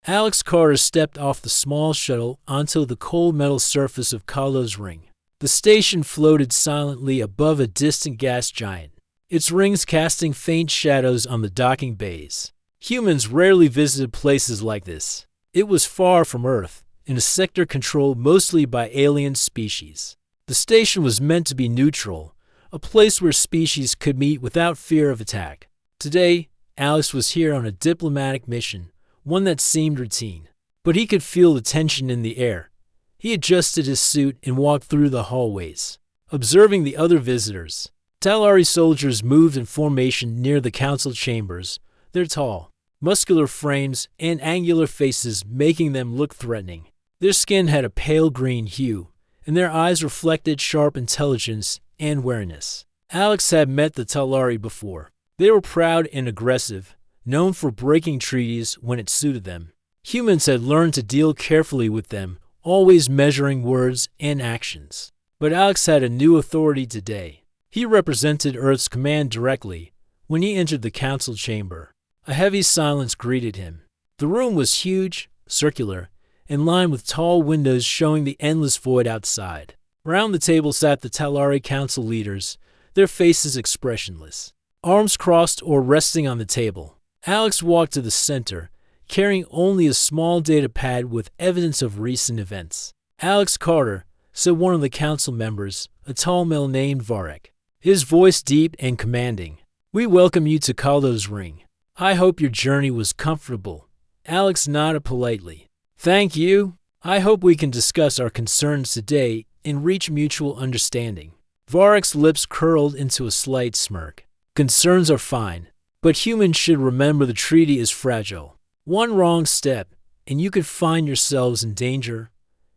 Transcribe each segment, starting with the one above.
Alex Carter stepped off the small shuttle onto the cold metal surface of Kalos Ring. The station floated silently above a distant gas giant, its rings casting faint shadows on the docking bays. Humans rarely visited places like this. It was far from Earth, in a sector controlled mostly by alien species. The station was meant to be neutral, a place where species could meet without fear of attack. Today, Alex was here on a diplomatic mission, one that seemed routine. But he could feel the tension in the air. He adjusted his suit and walked through the hallways, observing the other visitors. Talari soldiers moved in formation near the council chambers, their tall, muscular frames and angular faces making them look threatening. Their skin had a pale green hue, and their eyes reflected sharp intelligence and wariness. Alex had met the Talari before. They were proud and aggressive, known for breaking treaties when it suited them. Humans had learned to deal carefully with them, always measuring words and actions. But Alex had a new authority today. He represented Earth's command directly. When he entered the council chamber, a heavy silence greeted him. The room was huge, circular, and lined with tall windows showing the endless void outside. Around the table sat the Talari council leaders, their faces expressionless, arms crossed or resting on the table. Alex walked to the center, carrying only a small data pad with evidence of recent events. "Alex Carter," said one of the council members, a tall male named Varek, his voice deep and commanding. "We welcome you to Kalos Ring. I hope your journey was comfortable." Alex nodded politely. "Thank you. I hope we can discuss our concerns today and reach mutual understanding." Varek's lips curled into a slight smirk. "Concerns are fine, but humans should remember the treaty is fragile. One wrong step, and you could find yourselves in danger."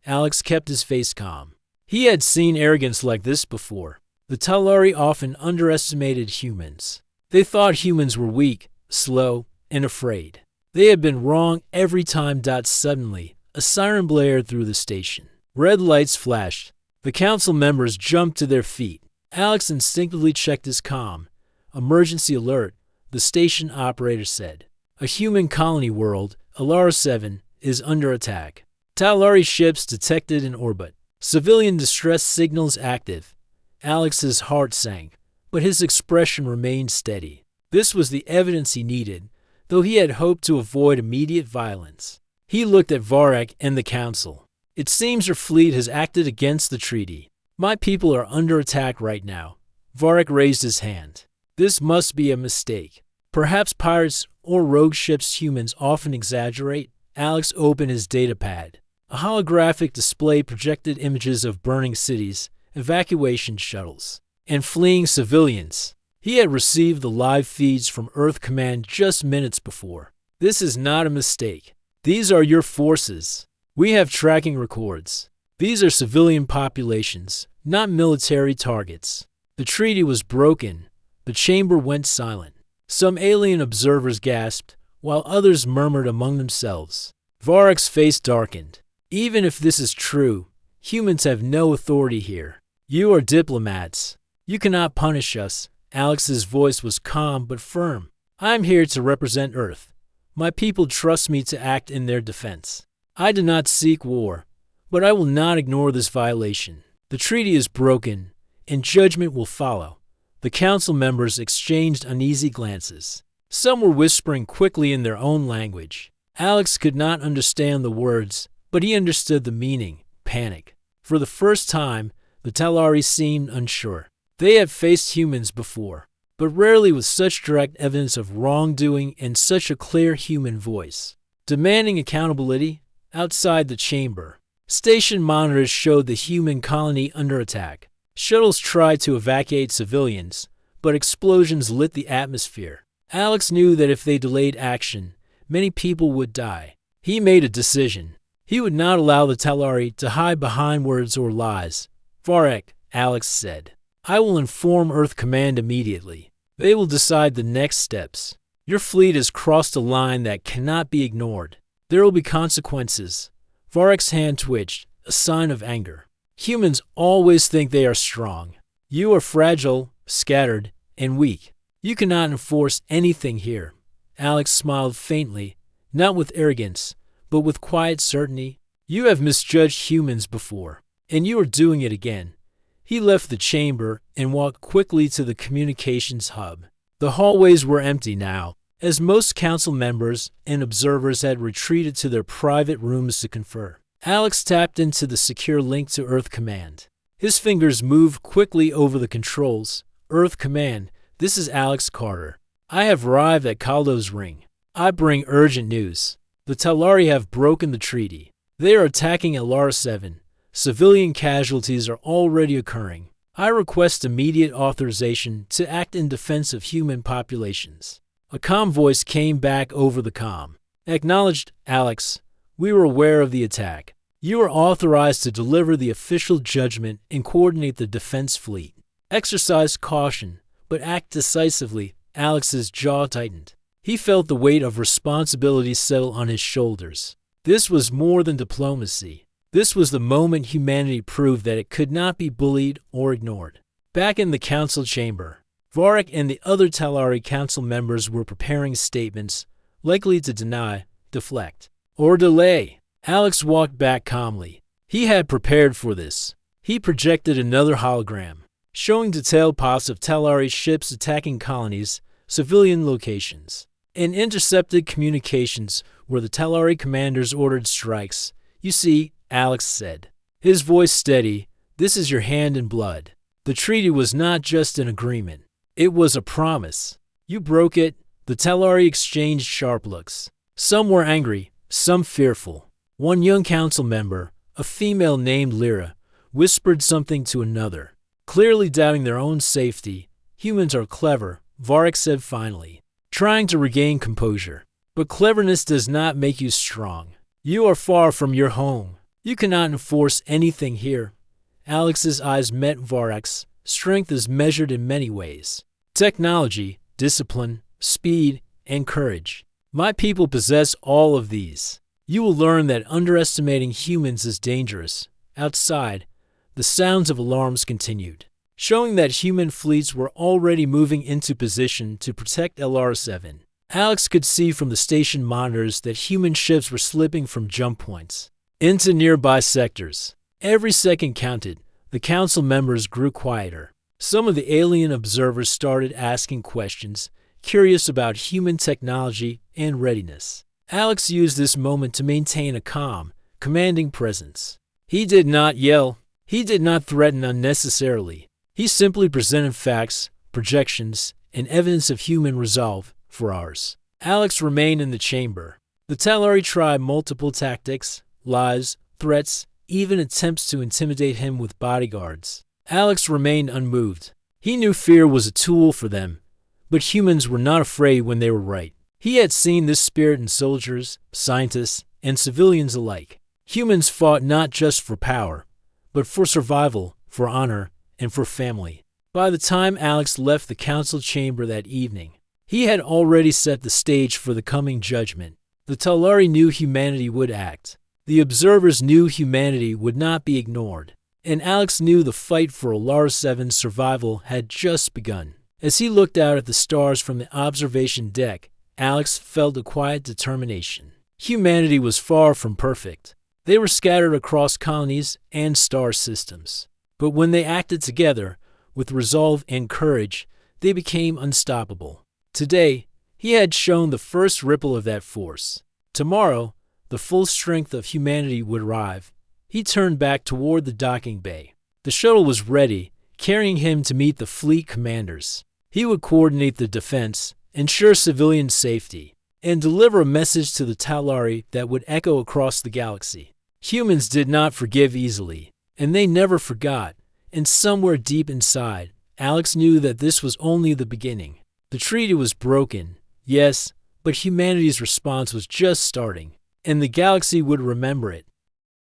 Alex kept his face calm. He had seen arrogance like this before. The Talari often underestimated humans. They thought humans were weak, slow, and afraid. They had been wrong every time. Suddenly, a siren blared through the station. Red lights flashed. The council members jumped to their feet. Alex instinctively checked his comm. "Emergency alert," the station operator said. "A human colony world, Alara 7, is under attack. Talari ships detected in orbit. Civilian distress signals active." Alex's heart sank, but his expression remained steady. This was the evidence he needed, though he had hoped to avoid immediate violence. He looked at Varek and the council. "It seems your fleet has acted against the treaty. My people are under attack right now." Varek raised his hand. "This must be a mistake. Perhaps pirates or rogue ships. Humans often exaggerate." Alex opened his datapad. A holographic display projected images of burning cities, evacuation shuttles, and fleeing civilians. He had received the live feeds from Earth Command just minutes before. "This is not a mistake. These are your forces. We have tracking records. These are civilian populations, not military targets." The treaty was broken. The chamber went silent. Some alien observers gasped, while others murmured among themselves. Varek's face darkened. "Even if this is true, humans have no authority here. You are diplomats. You cannot punish us." Alex's voice was calm but firm. "I am here to represent Earth. My people trust me to act in their defense. I do not seek war, but I will not ignore this violation. The treaty is broken, and judgment will follow." The council members exchanged uneasy glances. Some were whispering quickly in their own language. Alex could not understand the words, but he understood the meaning: panic. For the first time, the Talari seemed unsure. They had faced humans before, but rarely with such direct evidence of wrongdoing and such a clear human voice. Demanding accountability, outside the chamber, station monitors showed the human colony under attack. Shuttles tried to evacuate civilians, but explosions lit the atmosphere. Alex knew that if they delayed action, many people would die. He made a decision. He would not allow the Talari to hide behind words or lies. "Varek," Alex said, "I will inform Earth Command immediately. They will decide the next steps. Your fleet has crossed a line that cannot be ignored. There will be consequences." Varek's hand twitched, a sign of anger. "Humans always think they are strong. You are fragile, scattered, and weak. You cannot enforce anything here." Alex smiled faintly, not with arrogance, but with quiet certainty. "You have misjudged humans before, and you are doing it again." He left the chamber and walked quickly to the communications hub. The hallways were empty now, as most council members and observers had retreated to their private rooms to confer. Alex tapped into the secure link to Earth Command. His fingers moved quickly over the controls. "Earth Command, this is Alex Carter. I have arrived at Kaldo's Ring. I bring urgent news. The Talari have broken the treaty. They are attacking Alara 7. Civilian casualties are already occurring. I request immediate authorization to act in defense of human populations." A calm voice came back over the comm. "Acknowledged, Alex. We were aware of the attack. You are authorized to deliver the official judgment and coordinate the defense fleet. Exercise caution, but act decisively." Alex's jaw tightened. He felt the weight of responsibility settle on his shoulders. This was more than diplomacy. This was the moment humanity proved that it could not be bullied or ignored. Back in the council chamber, Varric and the other Talari council members were preparing statements, likely to deny, deflect, or delay. Alex walked back calmly. He had prepared for this. He projected another hologram, showing detailed pods of Talari ships attacking colonies, civilian locations, and intercepted communications where the Talari commanders ordered strikes. "You see," Alex said, his voice steady, "this is your hand in blood. The treaty was not just an agreement. It was a promise. You broke it." The Talari exchanged sharp looks. Some were angry, some fearful. One young council member, a female named Lyra, whispered something to another, clearly doubting their own safety. "Humans are clever," Varric said finally, trying to regain composure. "But cleverness does not make you strong. You are far from your home. You cannot enforce anything here." Alex's eyes met Varric's. "Strength is measured in many ways. Technology, discipline, speed, and courage. My people possess all of these. You will learn that underestimating humans is dangerous." Outside, the sounds of alarms continued, showing that human fleets were already moving into position to protect Alara 7. Alex could see from the station monitors that human ships were slipping from jump points into nearby sectors. Every second counted. The council members grew quieter. Some of the alien observers started asking questions, curious about human technology and readiness. Alex used this moment to maintain a calm, commanding presence. He did not yell. He did not threaten unnecessarily. He simply presented facts, projections, and evidence of human resolve for ours. Alex remained in the chamber. The Talari tried multiple tactics, lies, threats, even attempts to intimidate him with bodyguards. Alex remained unmoved. He knew fear was a tool for them, but humans were not afraid when they were right. He had seen this spirit in soldiers, scientists, and civilians alike. Humans fought not just for power, but for survival, for honor, and for family. By the time Alex left the council chamber that evening, he had already set the stage for the coming judgment. The Talari knew humanity would act. The observers knew humanity would not be ignored. And Alex knew the fight for Alara 7's survival had just begun. As he looked out at the stars from the observation deck, Alex felt a quiet determination. Humanity was far from perfect. They were scattered across colonies and star systems. But when they acted together, with resolve and courage, they became unstoppable. Today, he had shown the first ripple of that force. Tomorrow, the full strength of humanity would arrive. He turned back toward the docking bay. The shuttle was ready, carrying him to meet the fleet commanders. He would coordinate the defense, ensure civilian safety, and deliver a message to the Talari that would echo across the galaxy. Humans did not forgive easily, and they never forgot. And somewhere deep inside, Alex knew that this was only the beginning. The treaty was broken, yes, but humanity's response was just starting, and the galaxy would remember it.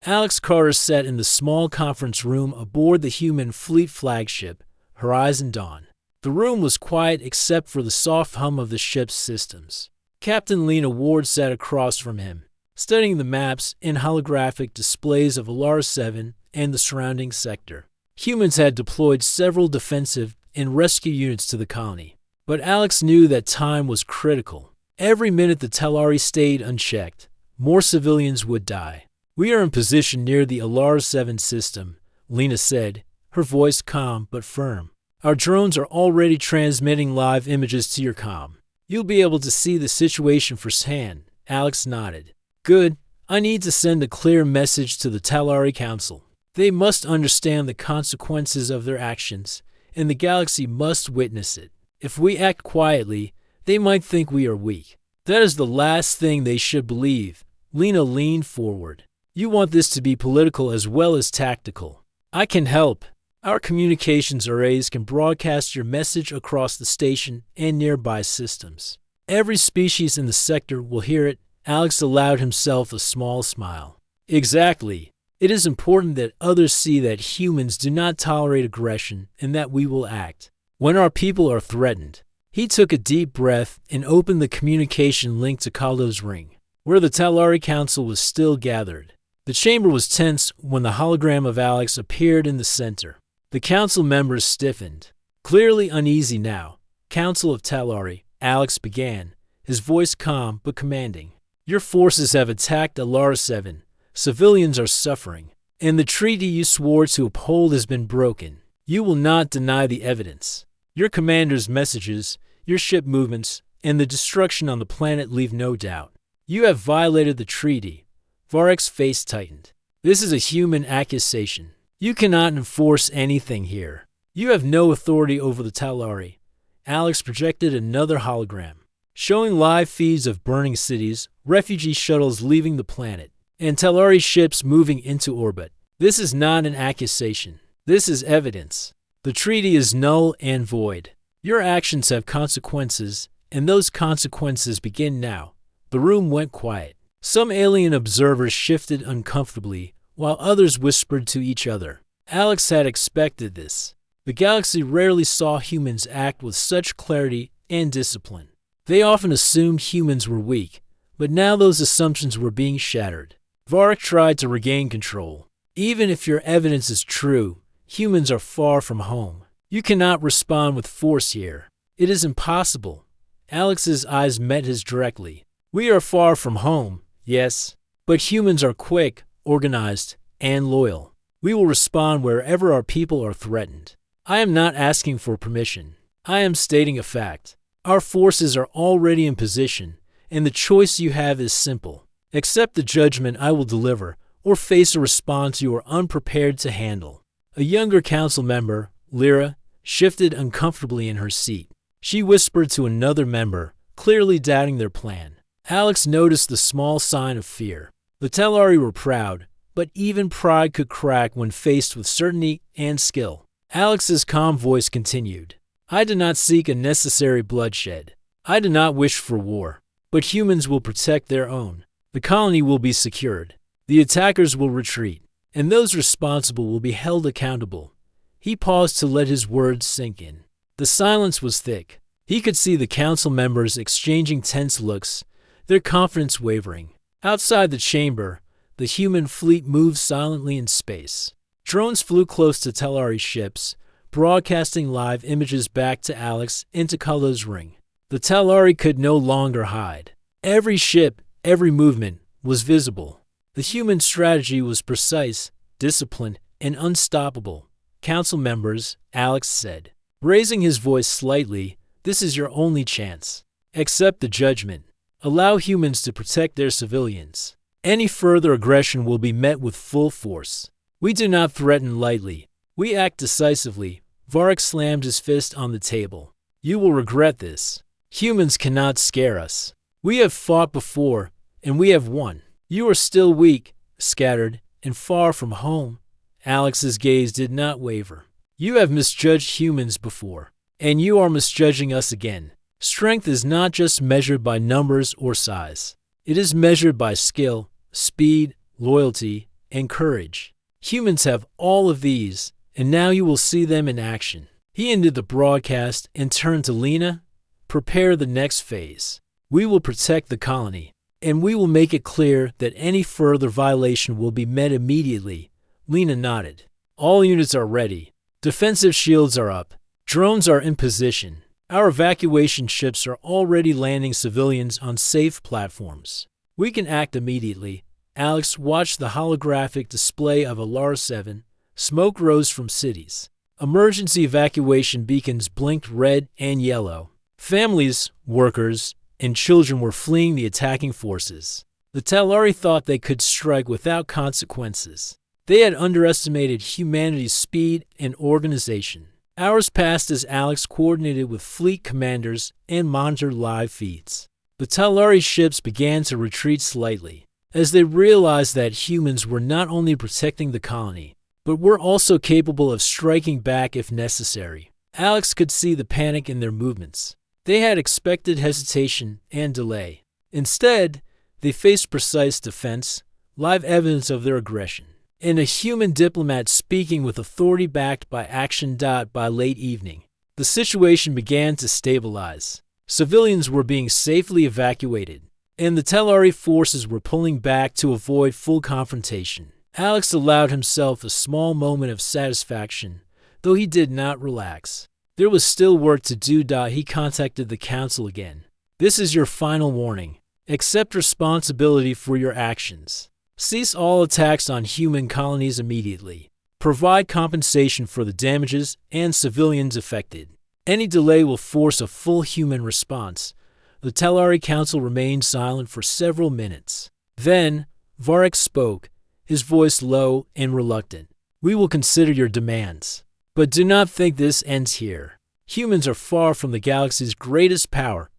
Alex Carter sat in the small conference room aboard the human fleet flagship, Horizon Dawn. The room was quiet except for the soft hum of the ship's systems. Captain Lena Ward sat across from him, studying the maps and holographic displays of Alara 7 and the surrounding sector. Humans had deployed several defensive and rescue units to the colony, but Alex knew that time was critical. Every minute the Talari stayed unchecked, more civilians would die. We are in position near the Alar 7 system, Lena said, her voice calm but firm. Our drones are already transmitting live images to your comm. You'll be able to see the situation firsthand. Alex nodded. Good. I need to send a clear message to the Talari Council. They must understand the consequences of their actions, and the galaxy must witness it. If we act quietly, they might think we are weak. That is the last thing they should believe. Lena leaned forward. You want this to be political as well as tactical. I can help. Our communications arrays can broadcast your message across the station and nearby systems. Every species in the sector will hear it. Alex allowed himself a small smile. Exactly. It is important that others see that humans do not tolerate aggression and that we will act when our people are threatened. He took a deep breath and opened the communication link to Kaldo's ring, where the Talari Council was still gathered. The chamber was tense when the hologram of Alex appeared in the center. The council members stiffened. Clearly uneasy now, Council of Talari, Alex began, his voice calm but commanding. Your forces have attacked Alara 7. Civilians are suffering, and the treaty you swore to uphold has been broken. You will not deny the evidence. Your commander's messages, your ship movements, and the destruction on the planet leave no doubt. You have violated the treaty. Varek's face tightened. This is a human accusation. You cannot enforce anything here. You have no authority over the Talari. Alex projected another hologram, showing live feeds of burning cities, refugee shuttles leaving the planet, and Talari ships moving into orbit. This is not an accusation. This is evidence. The treaty is null and void. Your actions have consequences, and those consequences begin now. The room went quiet. Some alien observers shifted uncomfortably, while others whispered to each other. Alex had expected this. The galaxy rarely saw humans act with such clarity and discipline. They often assumed humans were weak, but now those assumptions were being shattered. Varek tried to regain control. Even if your evidence is true, humans are far from home. You cannot respond with force here. It is impossible. Alex's eyes met his directly. We are far from home, yes, but humans are quick, organized, and loyal. We will respond wherever our people are threatened. I am not asking for permission. I am stating a fact. Our forces are already in position, and the choice you have is simple. Accept the judgment I will deliver, or face a response you are unprepared to handle. A younger council member, Lyra, shifted uncomfortably in her seat. She whispered to another member, clearly doubting their plan. Alex noticed the small sign of fear. The Talari were proud, but even pride could crack when faced with certainty and skill. Alex's calm voice continued. I do not seek unnecessary bloodshed. I do not wish for war. But humans will protect their own. The colony will be secured. The attackers will retreat, and those responsible will be held accountable. He paused to let his words sink in. The silence was thick. He could see the council members exchanging tense looks, their confidence wavering. Outside the chamber, the human fleet moved silently in space. Drones flew close to Talari ships, broadcasting live images back to Alex into Kaldo's ring. The Talari could no longer hide. Every ship, every movement, was visible. The human strategy was precise, disciplined, and unstoppable. Council members, Alex said, raising his voice slightly, this is your only chance. Accept the judgment. Allow humans to protect their civilians. Any further aggression will be met with full force. We do not threaten lightly. We act decisively. Varek slammed his fist on the table. You will regret this. Humans cannot scare us. We have fought before, and we have won. You are still weak, scattered, and far from home. Alex's gaze did not waver. You have misjudged humans before, and you are misjudging us again. Strength is not just measured by numbers or size. It is measured by skill, speed, loyalty, and courage. Humans have all of these, and now you will see them in action. He ended the broadcast and turned to Lena. Prepare the next phase. We will protect the colony, and we will make it clear that any further violation will be met immediately. Lena nodded. All units are ready. Defensive shields are up. Drones are in position. Our evacuation ships are already landing civilians on safe platforms. We can act immediately. Alex watched the holographic display of Alara 7. Smoke rose from cities. Emergency evacuation beacons blinked red and yellow. Families, workers, and children were fleeing the attacking forces. The Talari thought they could strike without consequences. They had underestimated humanity's speed and organization. Hours passed as Alex coordinated with fleet commanders and monitored live feeds. The Talari ships began to retreat slightly, as they realized that humans were not only protecting the colony, but were also capable of striking back if necessary. Alex could see the panic in their movements. They had expected hesitation and delay. Instead, they faced precise defense, live evidence of their aggression, and a human diplomat speaking with authority backed by action. By late evening, the situation began to stabilize. Civilians were being safely evacuated, and the Talari forces were pulling back to avoid full confrontation. Alex allowed himself a small moment of satisfaction, though he did not relax. There was still work to do. He contacted the council again. This is your final warning. Accept responsibility for your actions. Cease all attacks on human colonies immediately. Provide compensation for the damages and civilians affected. Any delay will force a full human response. The Talari Council remained silent for several minutes. Then, Varric spoke, his voice low and reluctant. We will consider your demands. But do not think this ends here. Humans are far from the galaxy's greatest power.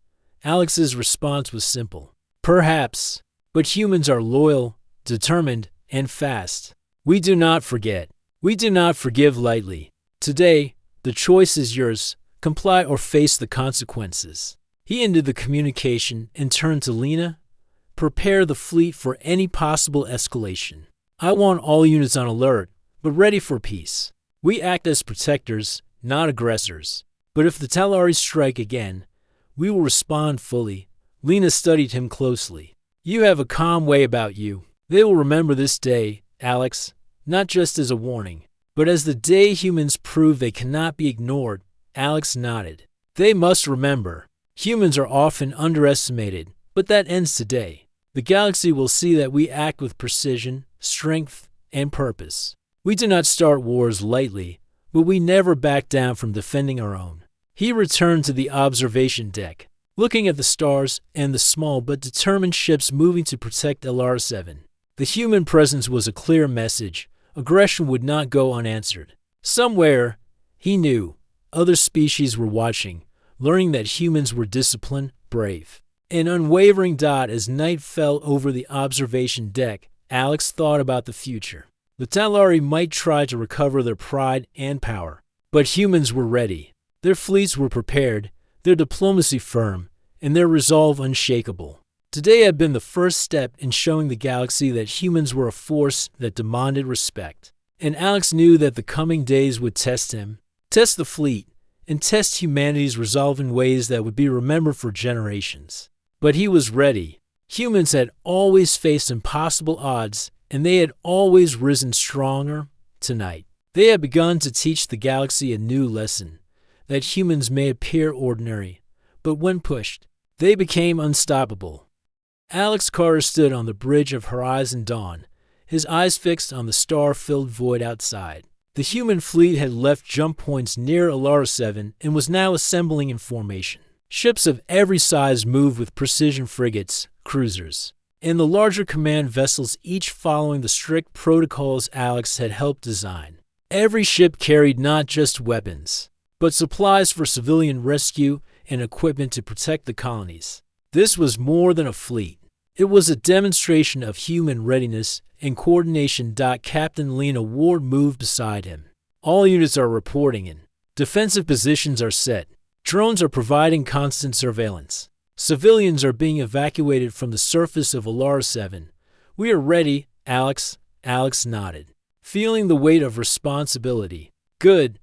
Alex's response was simple. Perhaps, but humans are loyal, determined, and fast. We do not forget. We do not forgive lightly. Today, the choice is yours. Comply or face the consequences. He ended the communication and turned to Lena. Prepare the fleet for any possible escalation. I want all units on alert, but ready for peace. We act as protectors, not aggressors. But if the Talari strike again, we will respond fully. Lena studied him closely. You have a calm way about you. They will remember this day, Alex, not just as a warning, but as the day humans prove they cannot be ignored. Alex nodded. They must remember. Humans are often underestimated, but that ends today. The galaxy will see that we act with precision, strength, and purpose. We do not start wars lightly, but we never back down from defending our own. He returned to the observation deck, looking at the stars and the small but determined ships moving to protect Alara 7. The human presence was a clear message. Aggression would not go unanswered. Somewhere, he knew, other species were watching, learning that humans were disciplined, brave, and unwavering. As night fell over the observation deck, Alex thought about the future. The Talari might try to recover their pride and power, but humans were ready. Their fleets were prepared, their diplomacy firm, and their resolve unshakable. Today had been the first step in showing the galaxy that humans were a force that demanded respect. And Alex knew that the coming days would test him, test the fleet, and test humanity's resolve in ways that would be remembered for generations. But he was ready. Humans had always faced impossible odds, and they had always risen stronger. Tonight, they had begun to teach the galaxy a new lesson, that humans may appear ordinary, but when pushed, they became unstoppable. Alex Carter stood on the bridge of Horizon Dawn, his eyes fixed on the star-filled void outside. The human fleet had left jump points near Alara 7 and was now assembling in formation. Ships of every size moved with precision frigates, cruisers, and the larger command vessels, each following the strict protocols Alex had helped design. Every ship carried not just weapons, but supplies for civilian rescue and equipment to protect the colonies. This was more than a fleet. It was a demonstration of human readiness and coordination. Captain Lena Ward moved beside him. All units are reporting in. Defensive positions are set. Drones are providing constant surveillance. Civilians are being evacuated from the surface of Alara 7. We are ready, Alex. Alex nodded, feeling the weight of responsibility. Good.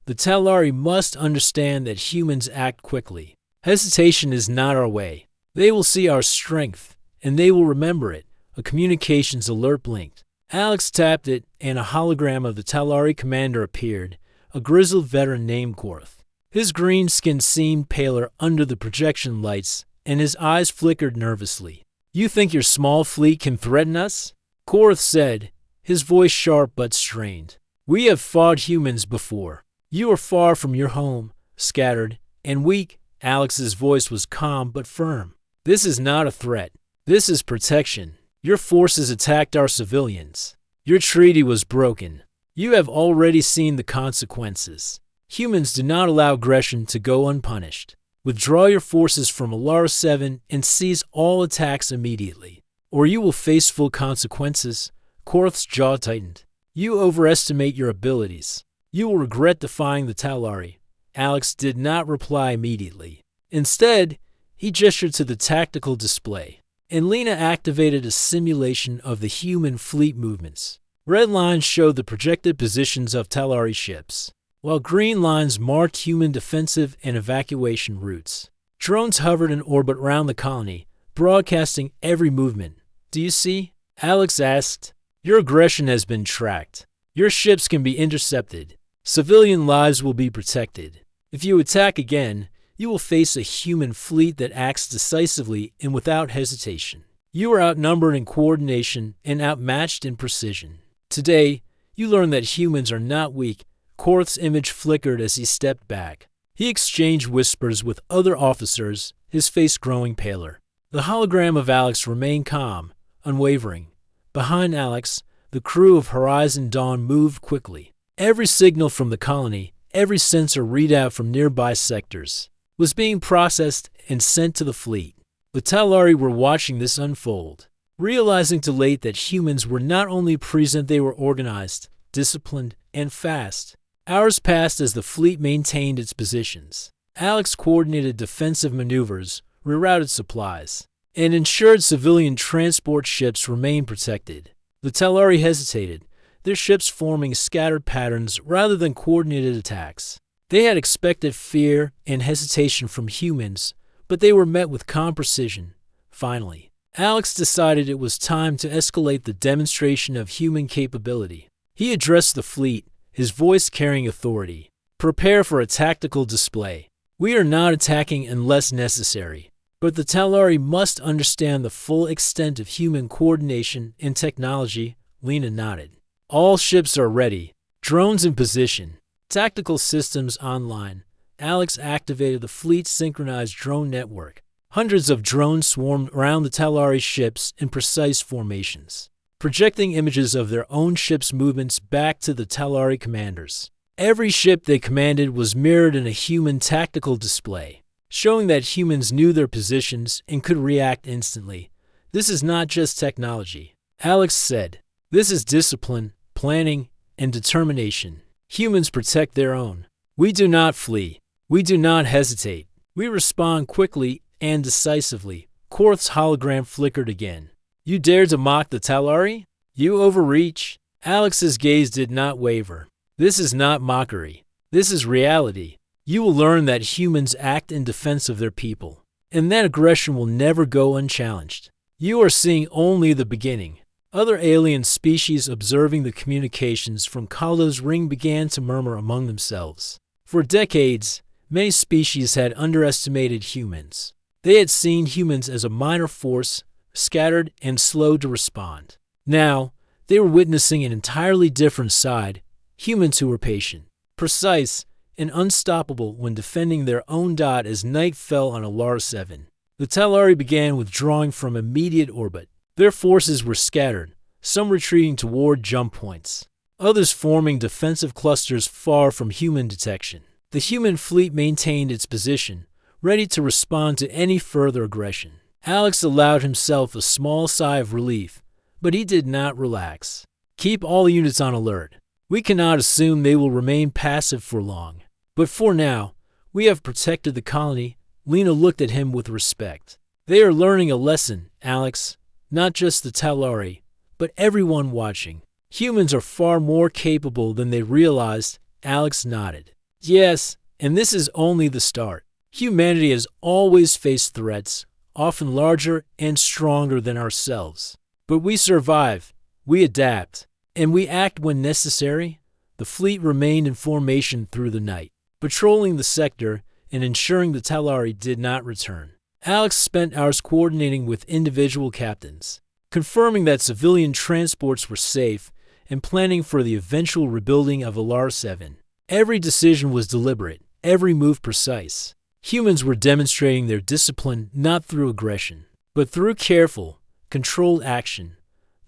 The Talari must understand that humans act quickly. Hesitation is not our way. They will see our strength, and they will remember it. A communications alert blinked. Alex tapped it, and a hologram of the Talari commander appeared, a grizzled veteran named Korth. His green skin seemed paler under the projection lights, and his eyes flickered nervously. You think your small fleet can threaten us? Korath said, his voice sharp but strained. We have fought humans before. You are far from your home, scattered, and weak. Alex's voice was calm but firm. This is not a threat. This is protection. Your forces attacked our civilians. Your treaty was broken. You have already seen the consequences. Humans do not allow aggression to go unpunished. Withdraw your forces from Alara 7 and seize all attacks immediately, or you will face full consequences. Korath's jaw tightened. You overestimate your abilities. You will regret defying the Talari. Alex did not reply immediately. Instead, he gestured to the tactical display, and Lena activated a simulation of the human fleet movements. Red lines showed the projected positions of Talari ships, while green lines marked human defensive and evacuation routes. Drones hovered in orbit around the colony, broadcasting every movement. Do you see? Alex asked. Your aggression has been tracked. Your ships can be intercepted. Civilian lives will be protected. If you attack again, you will face a human fleet that acts decisively and without hesitation. You are outnumbered in coordination and outmatched in precision. Today, you learn that humans are not weak. Korath's image flickered as he stepped back. He exchanged whispers with other officers, his face growing paler. The hologram of Alex remained calm, unwavering. Behind Alex, the crew of Horizon Dawn moved quickly. Every signal from the colony, every sensor readout from nearby sectors, was being processed and sent to the fleet. The Talari were watching this unfold, realizing too late that humans were not only present, they were organized, disciplined, and fast. Hours passed as the fleet maintained its positions. Alex coordinated defensive maneuvers, rerouted supplies, and ensured civilian transport ships remained protected. The Talari hesitated, their ships forming scattered patterns rather than coordinated attacks. They had expected fear and hesitation from humans, but they were met with calm precision. Finally, Alex decided it was time to escalate the demonstration of human capability. He addressed the fleet, his voice carrying authority. Prepare for a tactical display. We are not attacking unless necessary, but the Talari must understand the full extent of human coordination and technology. Lena nodded. All ships are ready. Drones in position. Tactical systems online. Alex activated the fleet's synchronized drone network. Hundreds of drones swarmed around the Talari ships in precise formations, projecting images of their own ships' movements back to the Talari commanders. Every ship they commanded was mirrored in a human tactical display, showing that humans knew their positions and could react instantly. This is not just technology, Alex said. This is discipline, planning, and determination. Humans protect their own. We do not flee. We do not hesitate. We respond quickly and decisively. Korath's hologram flickered again. You dare to mock the Talari? You overreach. Alex's gaze did not waver. This is not mockery. This is reality. You will learn that humans act in defense of their people, and that aggression will never go unchallenged. You are seeing only the beginning. Other alien species observing the communications from Kalo's ring began to murmur among themselves. For decades, many species had underestimated humans. They had seen humans as a minor force, scattered and slow to respond. Now, they were witnessing an entirely different side, humans who were patient, precise, and unstoppable when defending their own dot as night fell on Alara 7. The Talari began withdrawing from immediate orbit. Their forces were scattered, some retreating toward jump points, others forming defensive clusters far from human detection. The human fleet maintained its position, ready to respond to any further aggression. Alex allowed himself a small sigh of relief, but he did not relax. Keep all units on alert. We cannot assume they will remain passive for long. But for now, we have protected the colony. Lena looked at him with respect. They are learning a lesson, Alex. Not just the Talari, but everyone watching. Humans are far more capable than they realized. Alex nodded. Yes, and this is only the start. Humanity has always faced threats, often larger and stronger than ourselves. But we survive, we adapt, and we act when necessary. The fleet remained in formation through the night, patrolling the sector and ensuring the Talari did not return. Alex spent hours coordinating with individual captains, confirming that civilian transports were safe and planning for the eventual rebuilding of Alara 7. Every decision was deliberate, every move precise. Humans were demonstrating their discipline not through aggression, but through careful, controlled action.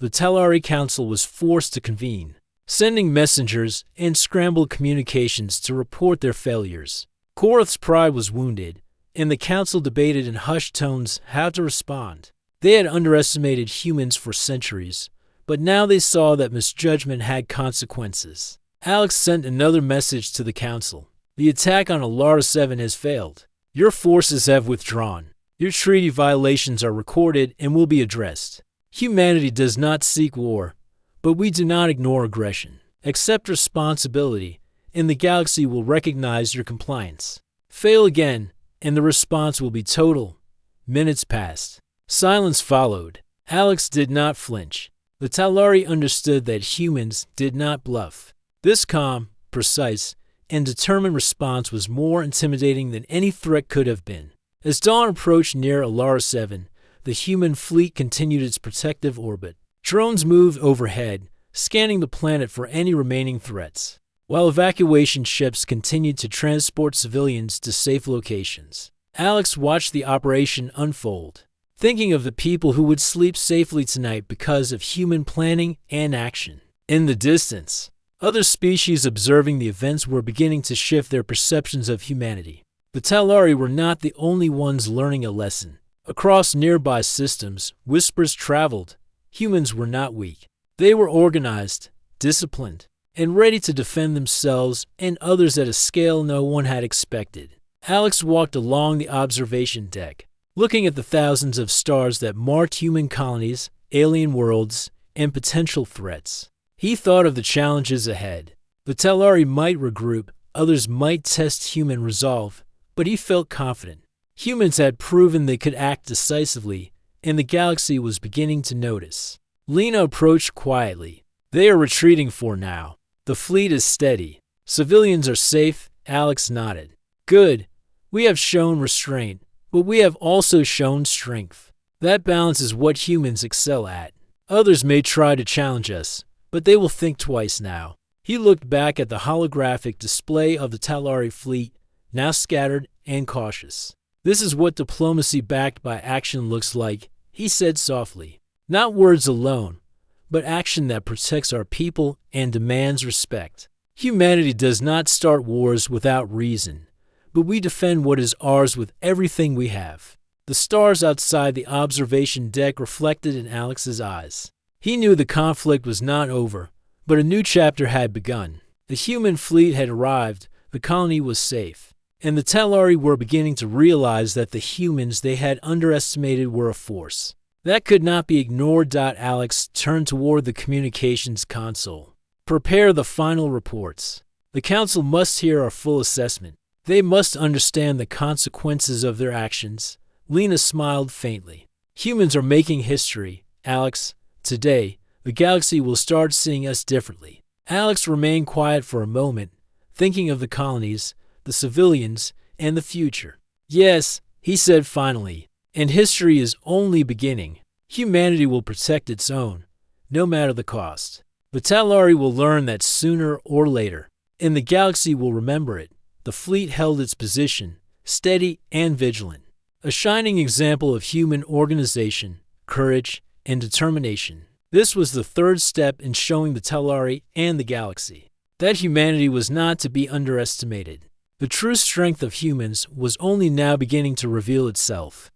The Talari Council was forced to convene, sending messengers and scrambled communications to report their failures. Korath's pride was wounded, and the council debated in hushed tones how to respond. They had underestimated humans for centuries, but now they saw that misjudgment had consequences. Alex sent another message to the council. The attack on Alara 7 has failed. Your forces have withdrawn. Your treaty violations are recorded and will be addressed. Humanity does not seek war, but we do not ignore aggression. Accept responsibility, and the galaxy will recognize your compliance. Fail again, and the response will be total. Minutes passed. Silence followed. Alex did not flinch. The Talari understood that humans did not bluff. This calm, precise, and determined response was more intimidating than any threat could have been. As dawn approached near Alara 7, the human fleet continued its protective orbit. Drones moved overhead, scanning the planet for any remaining threats, while evacuation ships continued to transport civilians to safe locations. Alex watched the operation unfold, thinking of the people who would sleep safely tonight because of human planning and action. In the distance, other species observing the events were beginning to shift their perceptions of humanity. The Talari were not the only ones learning a lesson. Across nearby systems, whispers traveled. Humans were not weak. They were organized, disciplined, and ready to defend themselves and others at a scale no one had expected. Alex walked along the observation deck, looking at the thousands of stars that marked human colonies, alien worlds, and potential threats. He thought of the challenges ahead. The Talari might regroup, others might test human resolve, but he felt confident. Humans had proven they could act decisively, and the galaxy was beginning to notice. Lena approached quietly. They are retreating for now. The fleet is steady. Civilians are safe. Alex nodded. Good. We have shown restraint, but we have also shown strength. That balance is what humans excel at. Others may try to challenge us, but they will think twice now. He looked back at the holographic display of the Talari fleet, now scattered and cautious. This is what diplomacy backed by action looks like, he said softly. Not words alone, but action that protects our people and demands respect. Humanity does not start wars without reason, but we defend what is ours with everything we have. The stars outside the observation deck reflected in Alex's eyes. He knew the conflict was not over, but a new chapter had begun. The human fleet had arrived, the colony was safe, and the Talari were beginning to realize that the humans they had underestimated were a force that could not be ignored. Alex turned toward the communications console. Prepare the final reports. The council must hear our full assessment. They must understand the consequences of their actions. Lena smiled faintly. Humans are making history, Alex. Today, the galaxy will start seeing us differently. Alex remained quiet for a moment, thinking of the colonies, the civilians, and the future. Yes, he said finally, and history is only beginning. Humanity will protect its own, no matter the cost. The Talari will learn that sooner or later, and the galaxy will remember it. The fleet held its position, steady and vigilant, a shining example of human organization, courage, and determination. This was the third step in showing the Talari and the galaxy that humanity was not to be underestimated. The true strength of humans was only now beginning to reveal itself.